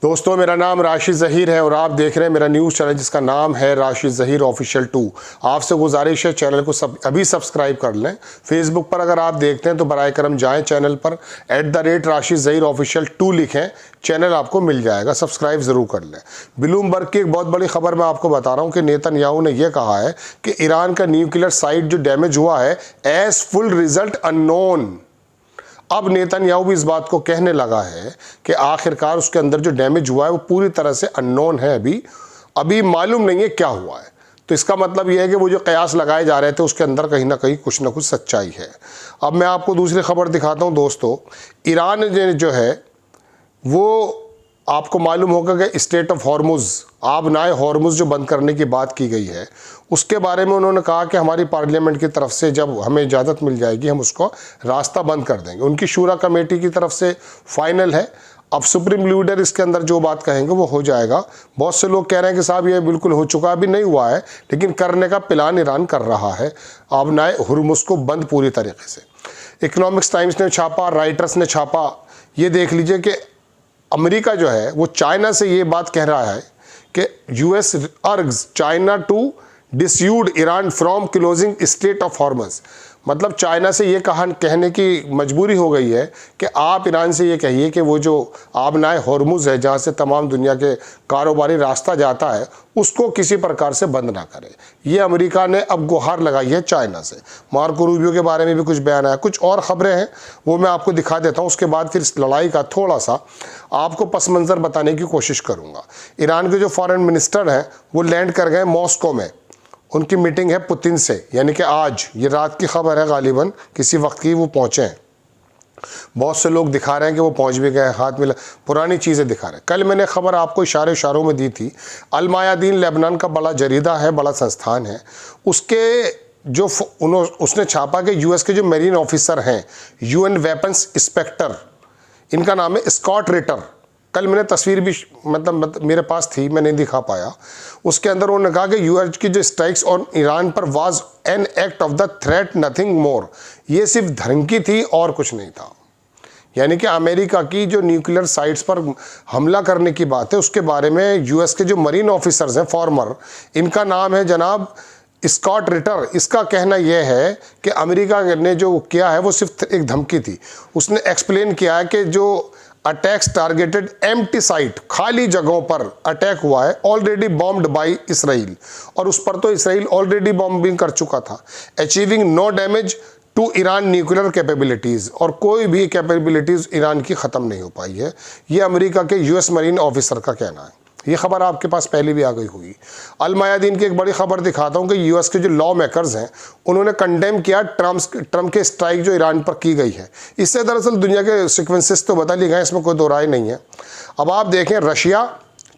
दोस्तों, मेरा नाम राशिद ज़हीर है और आप देख रहे हैं मेरा न्यूज़ चैनल जिसका नाम है राशिद ज़हीर ऑफिशियल 2। आपसे गुजारिश है चैनल को अभी सब्सक्राइब कर लें। फेसबुक पर अगर आप देखते हैं तो बराए करम जाएं चैनल पर @राशिद ज़हीर ऑफिशियल 2 लिखें, चैनल आपको मिल जाएगा, सब्सक्राइब ज़रूर कर लें। ब्लूमबर्ग की एक बहुत बड़ी खबर मैं आपको बता रहा हूँ कि नेतन्याहू ने यह कहा है कि ईरान का न्यूक्लियर साइट जो डैमेज हुआ है एज फुल रिजल्ट अननोन। अब नेतन्याहू भी इस बात को कहने लगा है कि आखिरकार उसके अंदर जो डैमेज हुआ है वो पूरी तरह से अननोन है, अभी मालूम नहीं है क्या हुआ है। तो इसका मतलब यह है कि वो जो कयास लगाए जा रहे थे उसके अंदर कहीं ना कुछ सच्चाई है। अब मैं आपको दूसरी खबर दिखाता हूँ। दोस्तों, ईरान ने जो है वो आपको मालूम होगा कि स्टेट ऑफ हॉर्मुज़, आबनाए हॉर्मुज़ जो बंद करने की बात की गई है, उसके बारे में उन्होंने कहा कि हमारी पार्लियामेंट की तरफ से जब हमें इजाज़त मिल जाएगी हम उसको रास्ता बंद कर देंगे। उनकी शूरा कमेटी की तरफ से फाइनल है। अब सुप्रीम लीडर इसके अंदर जो बात कहेंगे वो हो जाएगा। बहुत से लोग कह रहे हैं कि साहब ये बिल्कुल हो चुका, अभी नहीं हुआ है, लेकिन करने का प्लान ईरान कर रहा है, आबनाए हॉर्मुज़ को बंद पूरी तरीके से। इकोनॉमिक्स टाइम्स ने छापा, राइटर्स ने छापा। ये देख लीजिए कि अमेरिका जो है वो चाइना से ये बात कह रहा है कि US urges China to dissuade Iran from closing strait of Hormuz. मतलब चाइना से ये कहने की मजबूरी हो गई है कि आप ईरान से ये कहिए कि वो जो आबनाए हॉर्मुज़ है जहाँ से तमाम दुनिया के कारोबारी रास्ता जाता है उसको किसी प्रकार से बंद ना करे। ये अमेरिका ने अब गुहार लगाई है चाइना से। मार्को रूबियो के बारे में भी कुछ बयान आया, कुछ और ख़बरें हैं वो मैं आपको दिखा देता हूँ। उसके बाद फिर इस लड़ाई का थोड़ा सा आपको पस मंज़र बताने की कोशिश करूँगा। ईरान के जो फॉरेन मिनिस्टर हैं वो लैंड कर गए मॉस्को में। उनकी मीटिंग है पुतिन से, यानी कि आज, ये रात की खबर है, गालिबन किसी वक्त की वो पहुँचे हैं। बहुत से लोग दिखा रहे हैं कि वो पहुंच भी गए, हाथ में पुरानी चीज़ें दिखा रहे हैं। कल मैंने खबर आपको इशारों में दी थी। अल मायादीन लेबनान का बड़ा जरीदा है, बड़ा संस्थान है, उसके जो उसने छापा कि यूएस के जो मेरीन ऑफिसर हैं, यूएन वेपन्स इंस्पेक्टर, इनका नाम है स्कॉट रिटर। कल मैंने तस्वीर भी मतलब मेरे पास थी, मैं नहीं दिखा पाया। उसके अंदर उन्होंने कहा कि यूएस की जो स्ट्राइक्स ऑन ईरान पर was an act of the threat, nothing more. ये सिर्फ धमकी थी और कुछ नहीं था। यानी कि अमेरिका की जो न्यूक्लियर साइट्स पर हमला करने की बात है उसके बारे में यूएस के जो मरीन ऑफिसर्स हैं फॉर्मर, इनका नाम है जनाब स्कॉट रिटर। इसका कहना यह है कि अमेरिका ने जो किया है वो सिर्फ एक धमकी थी। उसने एक्सप्लेन किया है कि जो अटैक्स टारगेटेड एम्प्टी साइट, खाली जगहों पर अटैक हुआ है, ऑलरेडी बॉम्ब्ड बाय इसराइल, और उस पर तो इसराइल ऑलरेडी बॉम्बिंग कर चुका था। Achieving no damage to Iran nuclear capabilities, और कोई भी कैपेबिलिटीज़ ईरान की ख़त्म नहीं हो पाई है। ये अमेरिका के यूएस मरीन ऑफिसर का कहना है। ये खबर आपके पास पहले भी आ गई हुई। अल मायादीन की एक बड़ी खबर दिखाता हूँ कि यूएस के जो लॉ मेकर्स हैं उन्होंने कंडेम किया ट्रम्प के स्ट्राइक जो ईरान पर की गई है। इससे दरअसल दुनिया के सीक्वेंसेस तो बदल ही गए, इसमें कोई दो राय नहीं है। अब आप देखें, रशिया,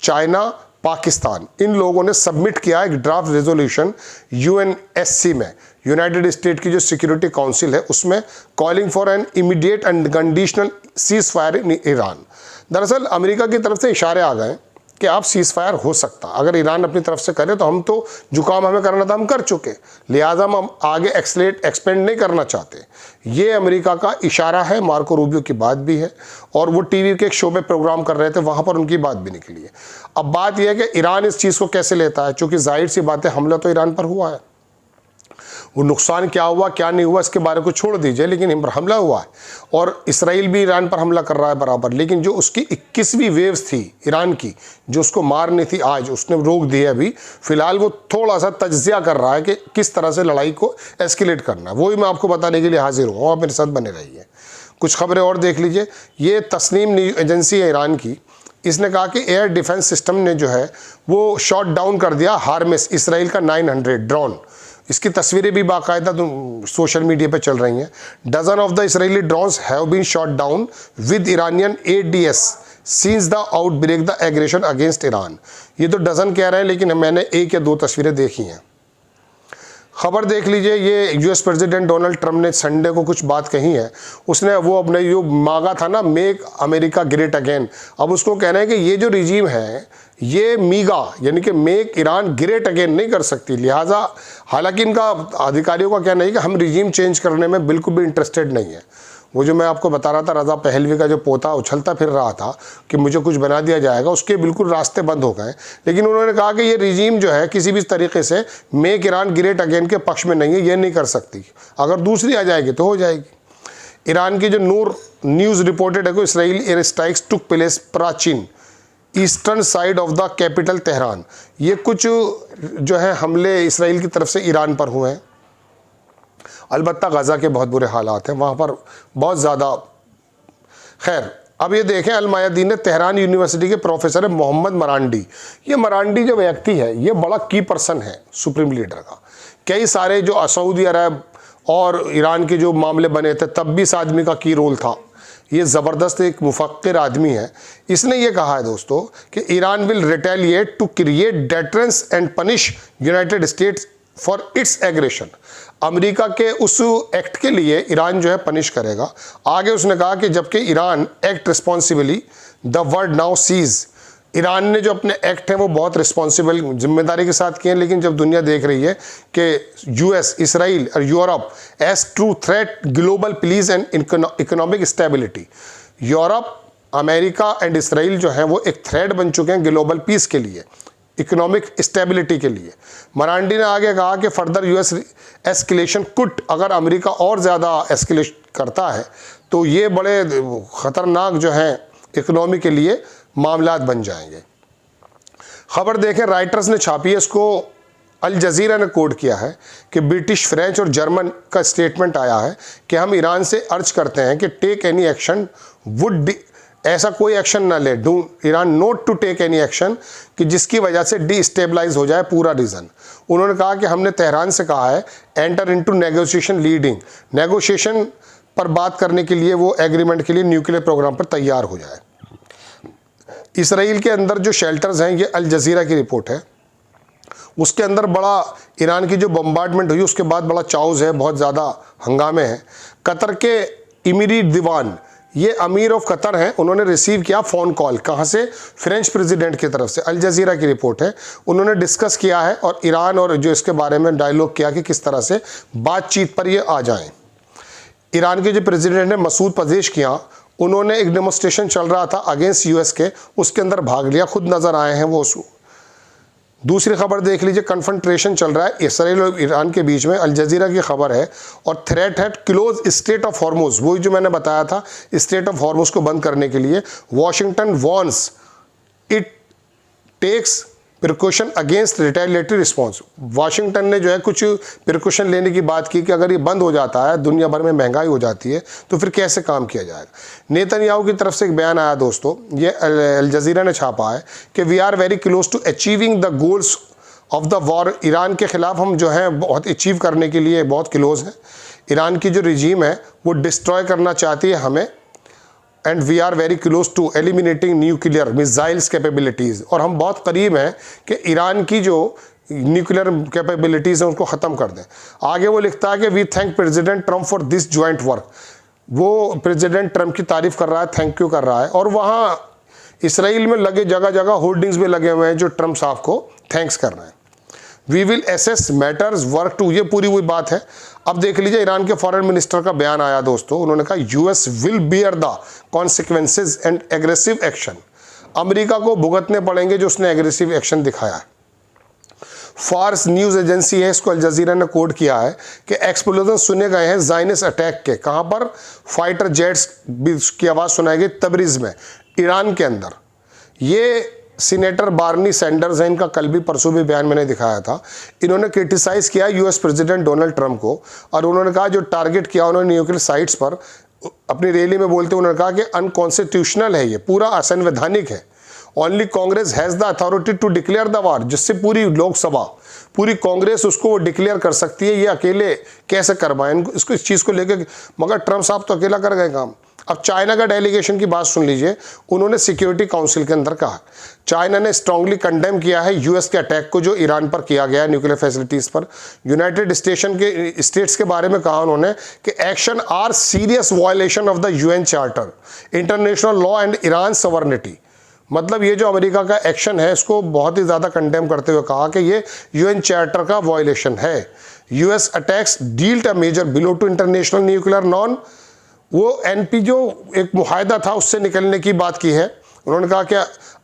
चाइना, पाकिस्तान, इन लोगों ने सबमिट किया एक ड्राफ्ट रेजोल्यूशन यूएनएससी में, यूनाइटेड स्टेट की जो सिक्योरिटी काउंसिल है, उसमें calling for an immediate and conditional cease fire in Iran. दरअसल अमेरिका की तरफ से इशारे आ गए कि आप सीज फायर हो सकता, अगर ईरान अपनी तरफ से करे तो हम तो जो काम हमें करना था हम कर चुके, लिहाजा हम आगे एक्सपेंड नहीं करना चाहते। ये अमेरिका का इशारा है। मार्को रूबियो की बात भी है और वो टीवी के एक शो में प्रोग्राम कर रहे थे, वहाँ पर उनकी बात भी निकली है। अब बात यह है कि ईरान इस चीज़ को कैसे लेता है, चूँकि जाहिर सी बात है हमला तो ईरान पर हुआ है। वो नुकसान क्या हुआ क्या नहीं हुआ इसके बारे को छोड़ दीजिए, लेकिन हमला हुआ है और इसराइल भी ईरान पर हमला कर रहा है बराबर। लेकिन जो उसकी 21वीं वेव्स थी ईरान की, जो उसको मारनी थी, आज उसने रोक दी है। अभी फ़िलहाल वो थोड़ा सा तज्जिया कर रहा है कि किस तरह से लड़ाई को एस्केलेट करना है। वही मैं आपको बताने के लिए हाजिर हूँ, आप मेरे साथ बने रहिए। कुछ खबरें और देख लीजिए। ये तस्नीम एजेंसी है ईरान की, इसने कहा कि एयर डिफेंस सिस्टम ने जो है वो शॉट डाउन कर दिया हार्मेस, इसराइल का 900 ड्रोन। इसकी तस्वीरें भी बाकायदा सोशल मीडिया पे चल रही हैं। Dozen of the Israeli drones have been shot down with Iranian ADS since the outbreak the aggression against Iran. ये तो डजन कह रहे हैं, लेकिन मैंने एक या दो तस्वीरें देखी हैं। खबर देख लीजिए। ये यूएस प्रेसिडेंट डोनाल्ड ट्रम्प ने संडे को कुछ बात कही है। उसने वो अपने जो मांगा था ना, मेक अमेरिका ग्रेट अगेन, अब उसको कहना है कि ये जो रिजीम है ये मीगा यानी कि मेक ईरान ग्रेट अगेन नहीं कर सकती। लिहाजा हालांकि इनका अधिकारियों का कहना है कि हम रिजीम चेंज करने में बिल्कुल भी इंटरेस्टेड नहीं है। वो जो मैं आपको बता रहा था रज़ा पहलवी का जो पोता उछलता फिर रहा था कि मुझे कुछ बना दिया जाएगा, उसके बिल्कुल रास्ते बंद हो गए। लेकिन उन्होंने कहा कि ये रिजीम जो है किसी भी तरीके से मेक ईरान ग्रेट अगेन के पक्ष में नहीं है, ये नहीं कर सकती। अगर दूसरी आ जाएगी तो हो जाएगी। ईरान की जो नूर न्यूज़ रिपोर्टेड है कि Israel air strikes took place प्राचीन eastern side of the capital Tehran. ये कुछ जो है हमले इसराइल की तरफ से ईरान पर हुए हैं। अलबत्ता गज़ा के बहुत बुरे हालात हैं वहाँ पर, बहुत ज़्यादा। खैर, अब ये देखें, अल मायादीन ने तेहरान यूनिवर्सिटी के प्रोफेसर है मोहम्मद मरांडी। ये मरांडी जो व्यक्ति है ये बड़ा की पर्सन है सुप्रीम लीडर का। कई सारे जो सऊदी अरब और ईरान के जो मामले बने थे तब भी इस आदमी का की रोल था। ये ज़बरदस्त एक मुफक्किर आदमी है। इसने ये कहा है दोस्तों कि Iran will retaliate to create deterrence and punish United States for its aggression. America के उस एक्ट के लिए ईरान जो है पनिश करेगा। आगे उसने कहा कि जबकि Iran act responsibly the world now cease. Iran ने जो अपने एक्ट हैं वो बहुत रिस्पॉन्सिबल जिम्मेदारी के साथ किए हैं, लेकिन जब दुनिया देख रही है कि यूएस, इसराइल और Europe as true threat global peace and economic stability, Europe, America and Israel जो है वो एक थ्रेट बन चुके हैं ग्लोबल पीस के लिए, इकोनॉमिक स्टेबिलिटी के लिए। मरांडी ने आगे कहा कि फर्दर यूएस एस्केलेशन कुड, अगर अमेरिका और ज़्यादा एस्केलेट करता है तो ये बड़े ख़तरनाक जो हैं इकोनॉमी के लिए मामलात बन जाएंगे। खबर देखें, राइटर्स ने छापी है, इसको अल जज़ीरा ने कोट किया है कि ब्रिटिश, फ्रेंच और जर्मन का स्टेटमेंट आया है कि हम ईरान से अर्ज करते हैं कि टेक एनी एक्शन वुड, ऐसा कोई एक्शन ना ले, do Iran not to take any action कि जिसकी वजह से डिस्टेबलाइज हो जाए पूरा रीजन। उन्होंने कहा कि हमने तेहरान से कहा है enter into negotiation leading, negotiation पर बात करने के लिए, वो एग्रीमेंट के लिए न्यूक्लियर प्रोग्राम पर तैयार हो जाए। इसराइल के अंदर जो शेल्टर्स हैं, ये अल जज़ीरा की रिपोर्ट है, उसके अंदर बड़ा ईरान की जो बम्बार्डमेंट हुई उसके बाद बड़ा चाउज़ है, बहुत ज़्यादा हंगामे हैं। कतर के इमीरी दीवान, ये अमीर ऑफ कतर हैं, उन्होंने रिसीव किया फ़ोन कॉल, कहाँ से? फ्रेंच प्रेसिडेंट की तरफ से। अल जज़ीरा की रिपोर्ट है। उन्होंने डिस्कस किया है और ईरान और जो इसके बारे में डायलॉग किया कि किस तरह से बातचीत पर ये आ जाएं। ईरान के जो प्रेसिडेंट हैं मसूद पज़ेश्कियां, उन्होंने एक डेमोन्स्ट्रेशन चल रहा था अगेंस्ट यूएस के, उसके अंदर भाग लिया, खुद नज़र आए हैं वो। दूसरी खबर देख लीजिए, कन्फ्रंट्रेशन चल रहा है इसराइल और ईरान के बीच में, अल जज़ीरा की खबर है। और थ्रेट है क्लोज स्टेट ऑफ हॉर्मुज़, वही जो मैंने बताया था स्टेट ऑफ हॉर्मुज़ को बंद करने के लिए। Washington wants it takes precaution against retaliatory response. Washington ने जो है कुछ प्रिकॉशन लेने की बात की कि अगर ये बंद हो जाता है, दुनिया भर में महंगाई हो जाती है, तो फिर कैसे काम किया जाएगा। नेतन्याहू की तरफ से एक बयान आया दोस्तों, ये अल जज़ीरा ने छापा है कि we are very close to achieving the goals of the war. Iran के ख़िलाफ़ हम जो है बहुत अचीव करने के लिए बहुत क्लोज हैं। ईरान की जो रिजीम है वो डिस्ट्रॉय करना चाहती है हमें, and we are very close to eliminating nuclear missiles capabilities. और हम बहुत करीब हैं कि ईरान की जो न्यूक्लियर कैपेबिलिटीज़ हैं उसको ख़त्म कर दें। आगे वो लिखता है कि we thank President Trump for this joint work. वो प्रेसिडेंट ट्रम्प की तारीफ़ कर रहा है, थैंक यू कर रहा है। और वहाँ इसराइल में लगे जगह जगह होर्डिंग्स भी लगे हुए हैं जो ट्रम्प साहब को थैंक्स कर रहे हैं। We will assess matters work to, ये पूरी हुई बात है। अब देख लीजिए, ईरान के फॉरेन मिनिस्टर का बयान आया दोस्तों, उन्होंने कहा US will bear the consequences and aggressive action. America को भुगतने पड़ेंगे जो उसने एग्रेसिव एक्शन दिखाया है। फार्स न्यूज़ एजेंसी है, इसको अल जज़ीरा ने कोट किया है कि एक्सप्लोजन सुने गए हैं ज़ायनिस्ट अटैक के। कहाँ पर? फाइटर जेट्स की आवाज़ सुनाई गई तबरीज़ में, ईरान के अंदर। ये सीनेटर बार्नी सैंडर्स हैं, इनका कल भी परसों भी बयान मैंने दिखाया था। इन्होंने क्रिटिसाइज किया यूएस प्रेसिडेंट डोनाल्ड ट्रंप को, और उन्होंने कहा जो टारगेट किया उन्होंने न्यूक्लियर साइट्स पर, अपनी रैली में बोलते उन्होंने कहा कि अनकॉन्स्टिट्यूशनल है, ये पूरा असंवैधानिक है। Only Congress has the authority to declare the war, जिससे पूरी लोकसभा, पूरी कांग्रेस उसको वो डिक्लेयर कर सकती है। ये अकेले कैसे कर पाए इसको, इस चीज़ को लेकर? मगर ट्रंप साहब तो अकेला कर गए काम। अब चाइना का डेलीगेशन की बात सुन लीजिए, उन्होंने सिक्योरिटी काउंसिल के अंदर कहा, चाइना ने स्ट्रांगली कंडेम किया है यूएस के अटैक को जो ईरान पर किया गया है न्यूक्लियर फैसिलिटीज़ पर। यूनाइटेड स्टेट्स के बारे में कहा उन्होंने कि action are serious violation of the UN charter, international law and Iran sovereignty. मतलब ये जो अमेरिका का एक्शन है इसको बहुत ही ज़्यादा कंडेम करते हुए कहा कि ये यूएन चार्टर का वायलेशन है। US attacks dealt a major blow to international nuclear non वो NP जो एक मुआहदा था उससे निकलने की बात की है। उन्होंने कहा कि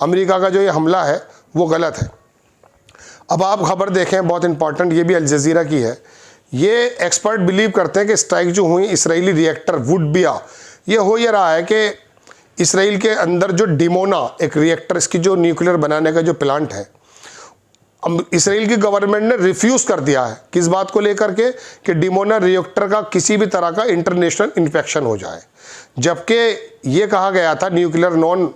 अमेरिका का जो ये हमला है वो गलत है। अब आप खबर देखें, बहुत इंपॉर्टेंट, ये भी अल जज़ीरा की है। ये एक्सपर्ट बिलीव करते हैं कि स्ट्राइक जो हुई इसराइली रिएक्टर वुडबिया, ये हो ये रहा है कि इसराइल के अंदर जो डिमोना एक रिएक्टर, इसकी जो न्यूक्लियर बनाने का जो प्लांट है, इसराइल की गवर्नमेंट ने रिफ्यूज़ कर दिया है। किस बात को लेकर के कि डिमोना रिएक्टर का किसी भी तरह का इंटरनेशनल इंस्पेक्शन हो जाए, जबकि ये कहा गया था न्यूक्लियर नॉन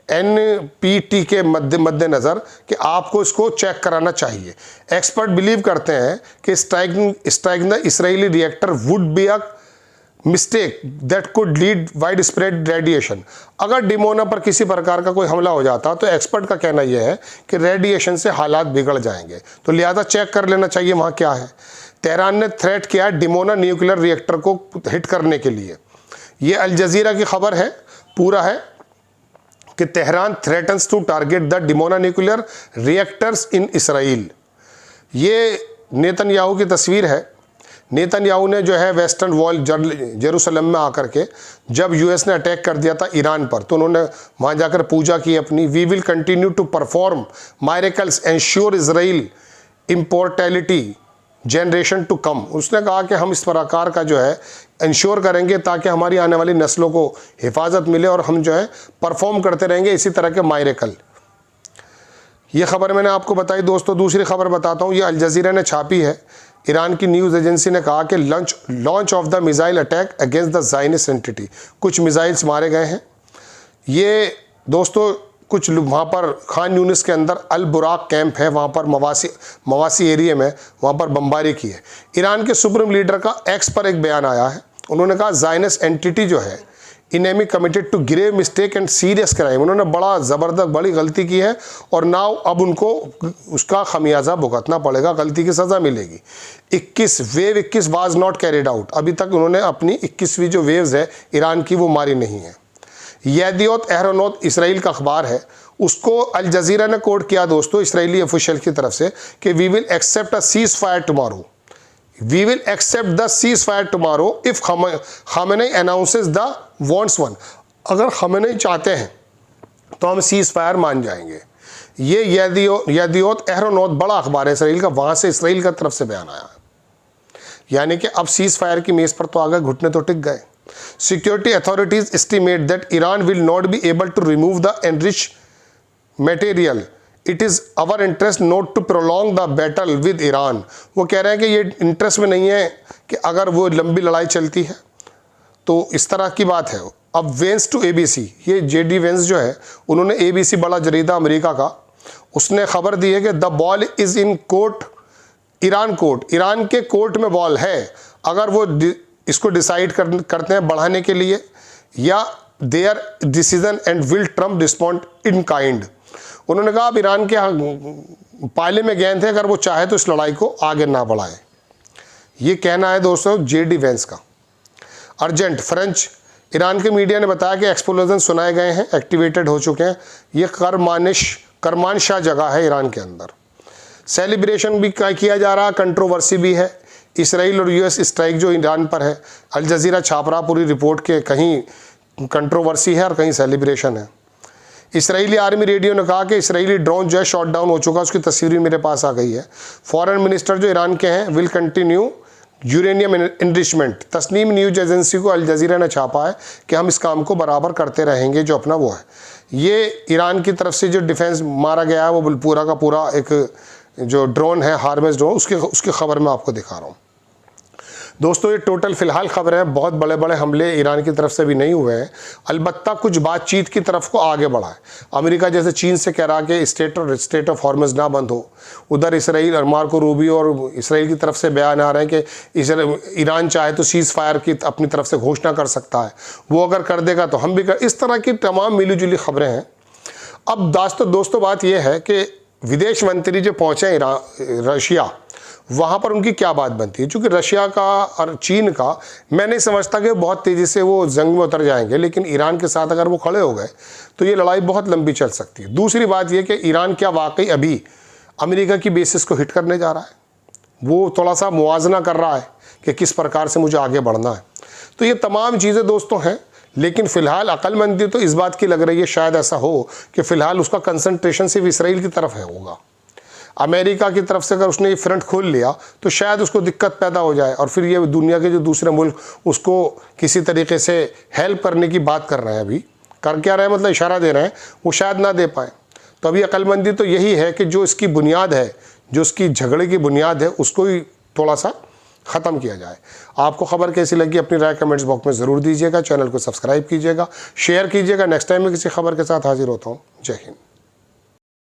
NPT के मद्देनज़र कि आपको इसको चेक कराना चाहिए। एक्सपर्ट बिलीव करते हैं कि striking the Israeli reactor would be a mistake that could lead wide spread radiation. अगर डिमोना पर किसी प्रकार का कोई हमला हो जाता तो एक्सपर्ट का कहना यह है कि रेडिएशन से हालात बिगड़ जाएंगे, तो लिहाजा चेक कर लेना चाहिए वहाँ क्या है। तेहरान ने थ्रेट किया है डिमोना न्यूक्लियर रिएक्टर को हिट करने के लिए। ये अल जज़ीरा की खबर है, पूरा है कि Tehran threatens to target the Dimona nuclear reactors in Israel. ये नेतन्याहू की तस्वीर है। नेतन्याहू ने जो है वेस्टर्न वॉल जेरूसलम में आकर के जब US ने अटैक कर दिया था ईरान पर, तो उन्होंने वहाँ जाकर पूजा की अपनी। We will continue to perform miracles ensure Israel immortality generation to come. उसने कहा कि हम इस प्रकार का जो है इंश्योर करेंगे ताकि हमारी आने वाली नस्लों को हिफाजत मिले और हम जो है परफॉर्म करते रहेंगे इसी तरह के मायरेकल। ये खबर मैंने आपको बताई दोस्तों। दूसरी खबर बताता हूँ, ये अल जज़ीरा ने छापी है। ईरान की न्यूज़ एजेंसी ने कहा कि launch of the missile attack against the Zionist entity, कुछ मिसाइल्स मारे गए हैं। ये दोस्तों कुछ वहाँ पर खान यूनिस के अंदर अल बुराक कैंप है, वहाँ पर मवासी एरिया में वहाँ पर बमबारी की है। ईरान के सुप्रीम लीडर का एक्स पर एक बयान आया है। उन्होंने कहा ज़ायनिस्ट एंटिटी जो है enemy committed to grave mistake and serious crime. उन्होंने बड़ी गलती की है और नाउ अब उनको उसका खमियाजा भुगतना पड़ेगा, गलती की सज़ा मिलेगी। 21 वाज नॉट कैरिड आउट। अभी तक उन्होंने अपनी 21वीं जो वेव्स है ईरान की वो मारी नहीं है। येदियोत एहरोनोत इसराइल का अखबार है, उसको अल जज़ीरा ने कोट किया दोस्तों इसराइली ऑफिशियल की तरफ से कि we will accept a cease fire tomorrow. We will accept the ceasefire tomorrow if Khamenei announces the wants one। अगर खमेनी चाहते हैं तो हम सीज फायर मान जाएंगे। ये येदियोत एहरोनोत बड़ा अखबार है इसराइल का, वहाँ से इसराइल का तरफ से बयान आया है। यानी कि अब सीज फायर की मेज़ पर तो आ गए, घुटने तो टिक गए। Security authorities estimate that Iran will not be able to remove the enrich material. It is our interest not to prolong the battle with Iran. वो कह रहे हैं कि ये इंटरेस्ट में नहीं है कि अगर वो लंबी लड़ाई चलती है, तो इस तरह की बात है। अब वेंस टू ABC, ये JD वेंस जो है उन्होंने ABC बड़ा जरीदा अमेरिका का, उसने खबर दी है कि the ball is in court, Iran court, Iran के कोर्ट में बॉल है। अगर वो इसको डिसाइड करते हैं बढ़ाने के लिए या there decision and will Trump respond in kind. उन्होंने कहा अब ईरान के पाले में गए थे, अगर वो चाहे तो इस लड़ाई को आगे ना बढ़ाए। ये कहना है दोस्तों JD वेंस का। अर्जेंट फ्रेंच, ईरान के मीडिया ने बताया कि एक्सप्लोजन सुनाए गए हैं, एक्टिवेटेड हो चुके हैं। ये करमानशाह जगह है ईरान के अंदर। सेलिब्रेशन भी किया जा रहा, कंट्रोवर्सी भी है। इसराइल और US स्ट्राइक जो ईरान पर है, अल जज़ीरा छाप रहा पूरी रिपोर्ट के, कहीं कंट्रोवर्सी है और कहीं सेलिब्रेशन है। इसराइली आर्मी रेडियो ने कहा कि इसराइली ड्रोन जो है शॉट डाउन हो चुका, उसकी तस्वीर मेरे पास आ गई है। फॉरेन मिनिस्टर जो ईरान के हैं will continue uranium enrichment. Tasnim news agency को अल जज़ीरा ने छापा है कि हम इस काम को बराबर करते रहेंगे जो अपना वो है। ये ईरान की तरफ से जो डिफेंस मारा गया है वो पूरा का पूरा एक जो ड्रोन है, हार्मेस ड्रोन, उसकी खबर मैं आपको दिखा रहा हूँ दोस्तों। ये टोटल फ़िलहाल खबर है, बहुत बड़े बड़े हमले ईरान की तरफ से भी नहीं हुए हैं, अलबत्ता कुछ बातचीत की तरफ को आगे बढ़ा है। अमेरिका जैसे चीन से कह रहा कि स्टेट ऑफ हॉर्मज़ ना बंद हो, उधर इसराइल और मार्को रूबियो और इसराइल की तरफ से बयान आ रहे हैं कि ईरान चाहे तो सीज़ फायर की अपनी तरफ से घोषणा कर सकता है, वो अगर कर देगा तो हम भी कर। इस तरह की तमाम मिली जुली खबरें हैं। अब दोस्तों बात यह है कि विदेश मंत्री जो पहुँचे रशिया, वहाँ पर उनकी क्या बात बनती है। चूँकि रशिया का और चीन का मैं नहीं समझता कि बहुत तेज़ी से वो जंग में उतर जाएंगे, लेकिन ईरान के साथ अगर वो खड़े हो गए तो ये लड़ाई बहुत लंबी चल सकती है। दूसरी बात ये कि ईरान क्या वाकई अभी अमेरिका की बेसिस को हिट करने जा रहा है, वो थोड़ा सा मुवाजना कर रहा है कि किस प्रकार से मुझे आगे बढ़ना है। तो ये तमाम चीज़ें दोस्तों हैं, लेकिन फ़िलहाल अक्लमंदी तो इस बात की लग रही है शायद ऐसा हो कि फ़िलहाल उसका कंसंट्रेशन सिर्फ इसराइल की तरफ है होगा। अमेरिका की तरफ से अगर उसने ये फ्रंट खोल लिया तो शायद उसको दिक्कत पैदा हो जाए, और फिर ये दुनिया के जो दूसरे मुल्क उसको किसी तरीके से हेल्प करने की बात कर रहे हैं, अभी कर क्या रहे हैं, मतलब इशारा दे रहे हैं, वो शायद ना दे पाए। तो अभी अक्लमंदी तो यही है कि जो इसकी बुनियाद है, जो इसकी झगड़े की बुनियाद है, उसको ही थोड़ा सा ख़त्म किया जाए। आपको खबर कैसी लगी अपनी राय कमेंट्स बॉक्स में ज़रूर दीजिएगा। चैनल को सब्सक्राइब कीजिएगा, शेयर कीजिएगा। नेक्स्ट टाइम मैं किसी खबर के साथ हाजिर होता हूँ। जय हिंद।